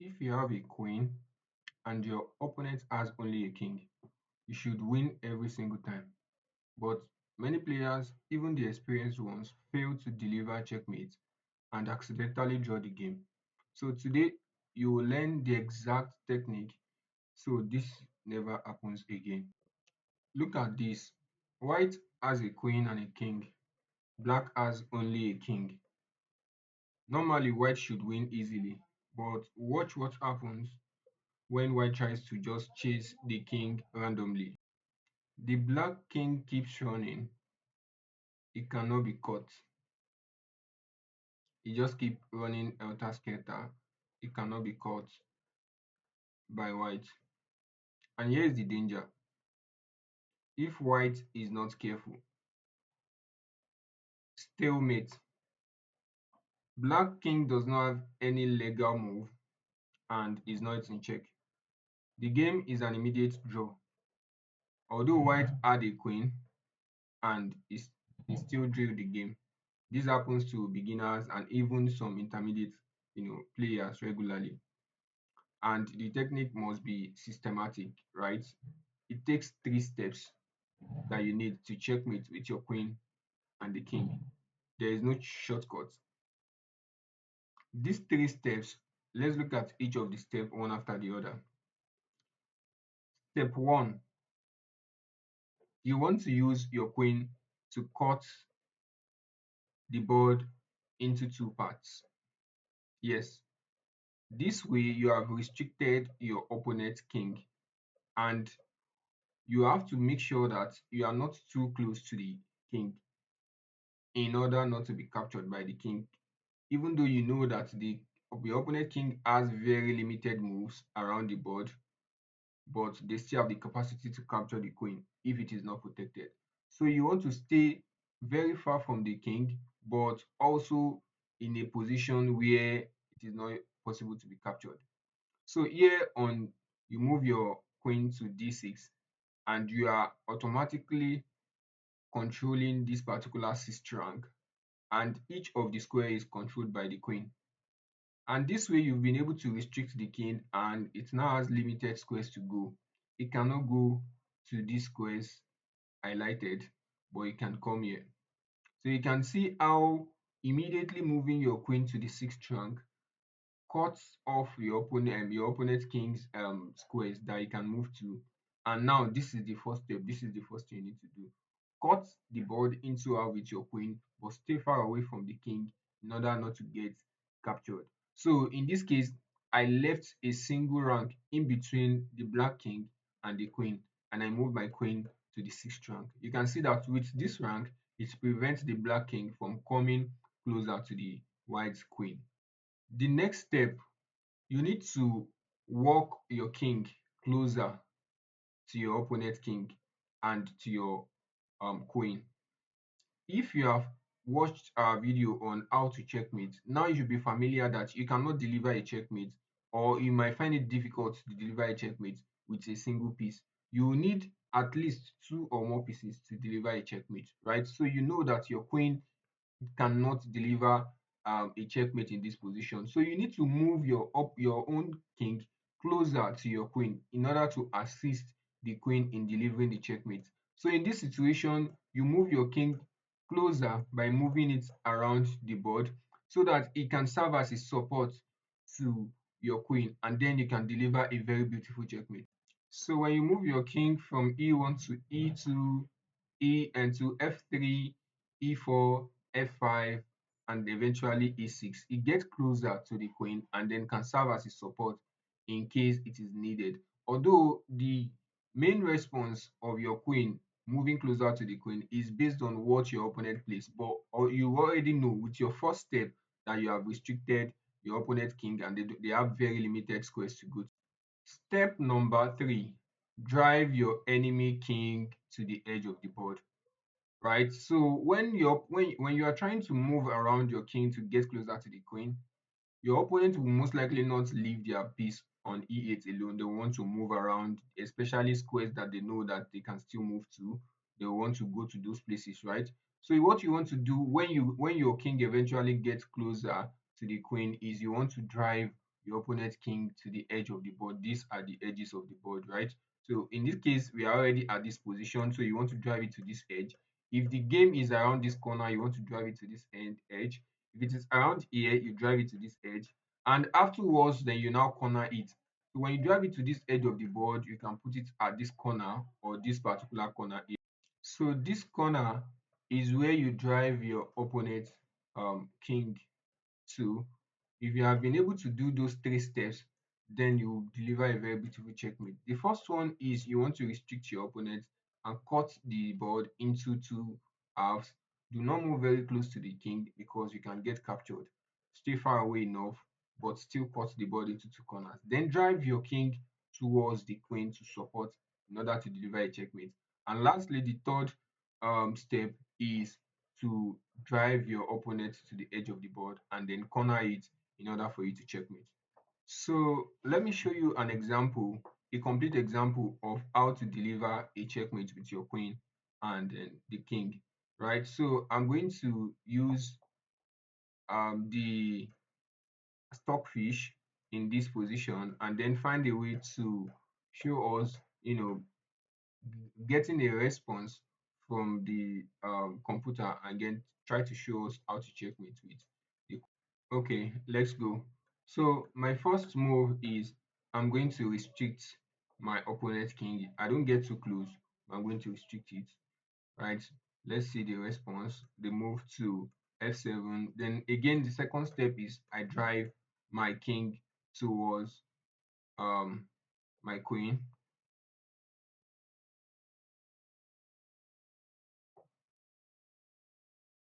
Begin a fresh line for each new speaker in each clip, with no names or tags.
If you have a queen and your opponent has only a king, you should win every single time. But many players, even the experienced ones, fail to deliver checkmate and accidentally draw the game. So today you will learn the exact technique so this never happens again. Look at this. White has a queen and a king. Black has only a king. Normally white should win easily, but watch what happens when white tries to just chase the king randomly. The black king keeps running. It cannot be caught. He just keep running helter skelter. It cannot be caught by white. And here is the danger. If white is not careful, stalemate. Black king does not have any legal move and is not in check. The game is an immediate draw. Although white had a queen and he still drew the game. This happens to beginners and even some intermediate, players regularly. And the technique must be systematic, right? It takes 3 steps that you need to checkmate with your queen and the king. There is no shortcut. These 3 steps, let's look at each of the steps one after the other. Step one, you want to use your queen to cut the board into 2 parts. Yes, this way you have restricted your opponent's king and you have to make sure that you are not too close to the king in order not to be captured by the king. Even though you know that the opponent king has very limited moves around the board, but they still have the capacity to capture the queen if it is not protected. So you want to stay very far from the king, but also in a position where it is not possible to be captured. So here on, you move your queen to d6 and you are automatically controlling this particular sixth rank, and each of the square is controlled by the queen. And this way you've been able to restrict the king and it now has limited squares to go. It cannot go to these squares highlighted, but it can come here. So you can see how immediately moving your queen to the sixth rank cuts off your opponent's king's squares that you can move to. And now this is the first step. This is the first thing you need to do. Cut the board into half with your queen, but stay far away from the king in order not to get captured. So in this case, I left a single rank in between the black king and the queen, and I moved my queen to the sixth rank. You can see that with this rank, it prevents the black king from coming closer to the white queen. The next step, you need to walk your king closer to your opponent king and to your queen. If you have watched our video on how to checkmate, now you should be familiar that you cannot deliver a checkmate, or you might find it difficult to deliver a checkmate with a single piece. You will need at least 2 or more pieces to deliver a checkmate, right? So you know that your queen cannot deliver a checkmate in this position. So you need to move your own king closer to your queen in order to assist the queen in delivering the checkmate. So in this situation, you move your king closer by moving it around the board so that it can serve as a support to your queen, and then you can deliver a very beautiful checkmate. So when you move your king from e1 to e2, and to f3, e4, f5, and eventually e6, it gets closer to the queen and then can serve as a support in case it is needed. Although the main response of your queen moving closer to the queen is based on what your opponent plays, but or you already know with your first step that you have restricted your opponent king and they have very limited squares to go to. Step number 3, drive your enemy king to the edge of the board. Right? So when you are trying to move around your king to get closer to the queen, your opponent will most likely not leave their piece on e8 alone. They want to move around, especially squares that they know that they can still move to. They want to go to those places, right? So what you want to do when your king eventually gets closer to the queen is you want to drive your opponent king to the edge of the board. These are the edges of the board, right? So in this case, we are already at this position, so you want to drive it to this edge. If the game is around this corner, you want to drive it to this edge. If it is around here, you drive it to this edge, and afterwards, then you now corner it. So when you drive it to this edge of the board, you can put it at this corner or this particular corner here. So this corner is where you drive your opponent king to. If you have been able to do those three steps, then you deliver a very beautiful checkmate. The first one is you want to restrict your opponent and cut the board into two halves. Do not move very close to the king because you can get captured. Stay far away enough, but still cut the board into two corners. Then drive your king towards the queen to support in order to deliver a checkmate. And lastly, the third step is to drive your opponent to the edge of the board and then corner it in order for you to checkmate. So let me show you an example, a complete example of how to deliver a checkmate with your queen and then the king, right? So I'm going to use the stockfish in this position and then find a way to show us, getting a response from the computer and then try to show us how to checkmate with the. Okay, let's go. So my first move is I'm going to restrict my opponent king. I don't get too close. I'm going to restrict it, right? Let's see the response. They move to f7. Then again, the second step is I drive my king towards um my queen.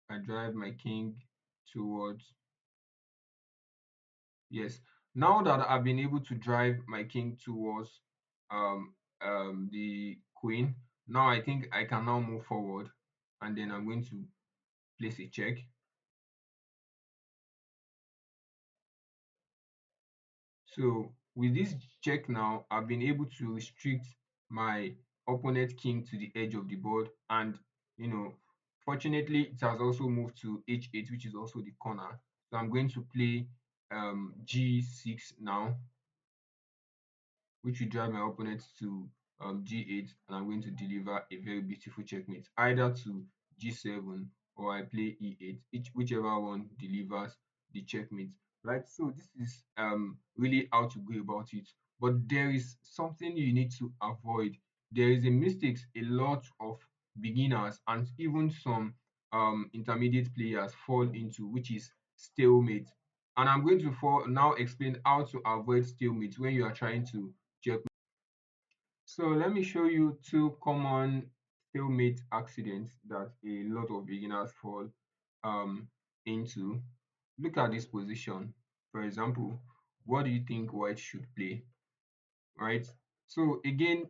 I drive my king towards. Yes. Now that I've been able to drive my king towards um, the queen, now I think I can now move forward, and then I'm going to place a check. So with this check now, I've been able to restrict my opponent king to the edge of the board, and you know, fortunately, it has also moved to h8, which is also the corner. So I'm going to play g6 now, which will drive my opponent to g8, and I'm going to deliver a very beautiful checkmate, either to g7 or I play e8, whichever one delivers the checkmate, right? So this is really how to go about it. But there is something you need to avoid. There is a mistake a lot of beginners and even some intermediate players fall into, which is stalemate. And I'm going to now explain how to avoid stalemate when you are trying to check. So let me show you two common stalemate accidents that a lot of beginners fall um, into. Look at this position. For example, what do you think white should play? Right? So again,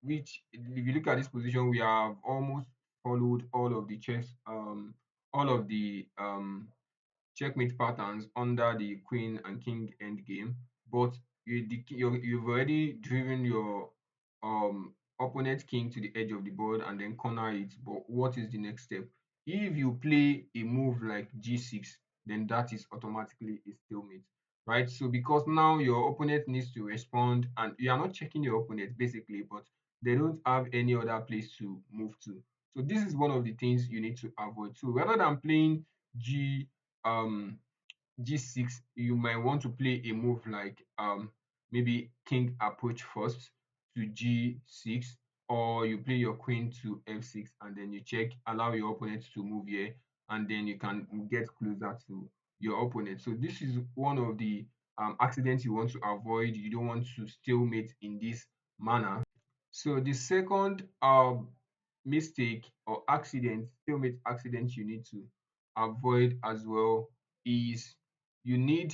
which if you look at this position, we have almost followed all of the all of the checkmate patterns under the queen and king endgame, but you've already driven your opponent king to the edge of the board and then corner it. But what is the next step? If you play a move like g6, then that is automatically a stalemate, right? So because now your opponent needs to respond, and you are not checking your opponent basically, but they don't have any other place to move to. So this is one of the things you need to avoid. So rather than playing g um g6, you might want to play a move like maybe king approach first to g6, or you play your queen to f6 and then you check, allow your opponent to move here, and then you can get closer to your opponent. So this is one of the accidents you want to avoid. You don't want to stalemate in this manner. So the second mistake or accident, stalemate accident you need to avoid as well is you need,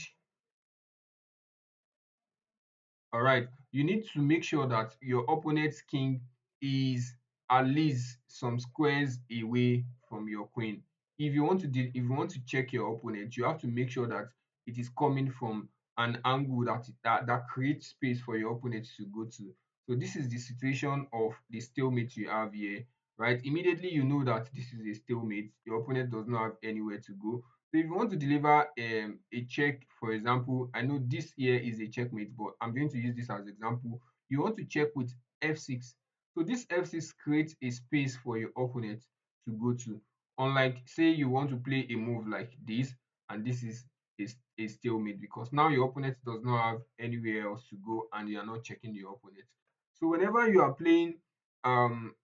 all right, you need to make sure that your opponent's king is at least some squares away from your queen. If you want to if you want to check your opponent, you have to make sure that it is coming from an angle that creates space for your opponent to go to. So this is the situation of the stalemate you have here, right? Immediately you know that this is a stalemate. Your opponent does not have anywhere to go. So if you want to deliver a check, for example, I know this here is a checkmate, but I'm going to use this as example. You want to check with f6. So this f6 creates a space for your opponent to go to. Unlike, say, you want to play a move like this, and this is a stalemate because now your opponent does not have anywhere else to go, and you are not checking your opponent. So whenever you are playing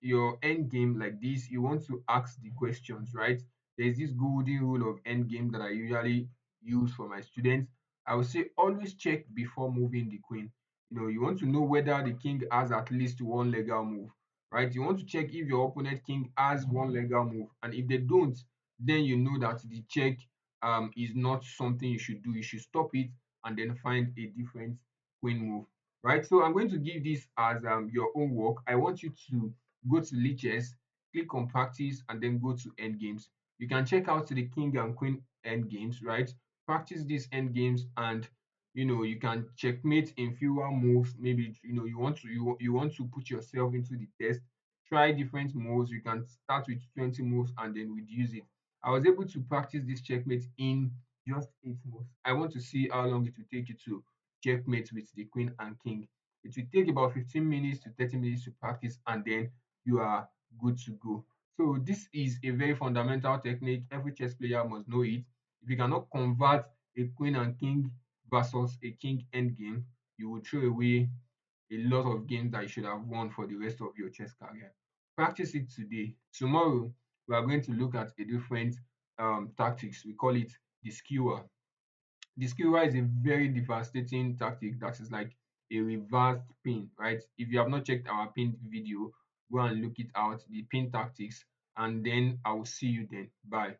your end game like this, you want to ask the questions, right? There's this golden rule of end game that I usually use for my students. I would say always check before moving the queen. You want to know whether the king has at least one legal move, right? You want to check if your opponent king has one legal move, and if they don't, then you know that the check is not something you should do. You should stop it and then find a different queen move, right? So I'm going to give this as your own work. I want you to go to lichess, click on practice, and then go to end games. You can check out the king and queen end games, right? Practice these end games, and you can checkmate in fewer moves. Maybe you want to put yourself into the test. Try different moves. You can start with 20 moves and then reduce it. I was able to practice this checkmate in just 8 moves. I want to see how long it will take you to checkmate with the queen and king. It will take about 15 minutes to 30 minutes to practice, and then you are good to go. So this is a very fundamental technique. Every chess player must know it. If you cannot convert a queen and king versus a king endgame, you will throw away a lot of games that you should have won for the rest of your chess career. Practice it today. Tomorrow, we are going to look at a different tactics. We call it the skewer. The skewer is a very devastating tactic that is like a reversed pin, right? If you have not checked our pin video, go and look it out, the pin tactics, and then I will see you then. Bye.